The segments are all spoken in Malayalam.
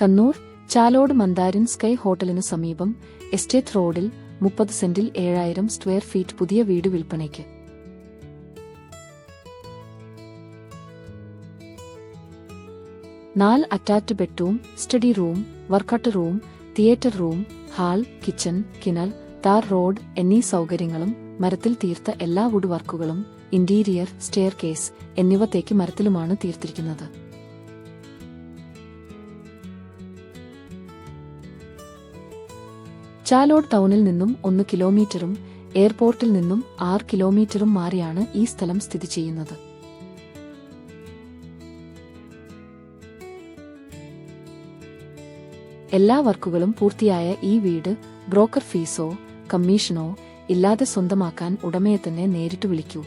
കണ്ണൂർ ചാലോട് മന്ദാരിൻ സ്കൈ ഹോട്ടലിനു സമീപം എസ്റ്റേറ്റ് റോഡിൽ 30 സെന്റിൽ 7000 സ്ക്വയർ ഫീറ്റ് പുതിയ വീട് വിൽപ്പനയ്ക്ക്. 4 attached bedroom, study room, workout room, theatre room, hall, kitchen, കിണർ, താർ റോഡ് എന്നീ സൗകര്യങ്ങളും മരത്തിൽ തീർത്ത എല്ലാ വുഡ് വർക്കുകളും, ഇന്റീരിയർ, സ്റ്റെയർ കേസ് എന്നിവ തേക്ക് മരത്തിലുമാണ് തീർത്തിരിക്കുന്നത്. ചാലോട് ടൗണിൽ നിന്നും 1 കിലോമീറ്ററും എയർപോർട്ടിൽ നിന്നും 6 കിലോമീറ്ററും മാറിയാണ് ഈ സ്ഥലം സ്ഥിതി ചെയ്യുന്നത്. എല്ലാ വർക്കുകളും പൂർത്തിയായ ഈ വീട് ബ്രോക്കർ ഫീസോ കമ്മീഷനോ ഇല്ലാതെ സ്വന്തമാക്കാൻ ഉടമയെ തന്നെ നേരിട്ട് വിളിക്കൂ.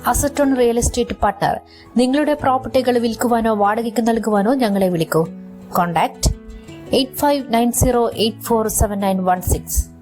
Asset on real estate partner. നിങ്ങളുടെ പ്രോപ്പർട്ടികൾ വിൽക്കുവാനോ വാടകയ്ക്ക് നൽകുവാനോ ഞങ്ങളെ വിളിക്കൂ. കോൺടാക്ട് 8590847916.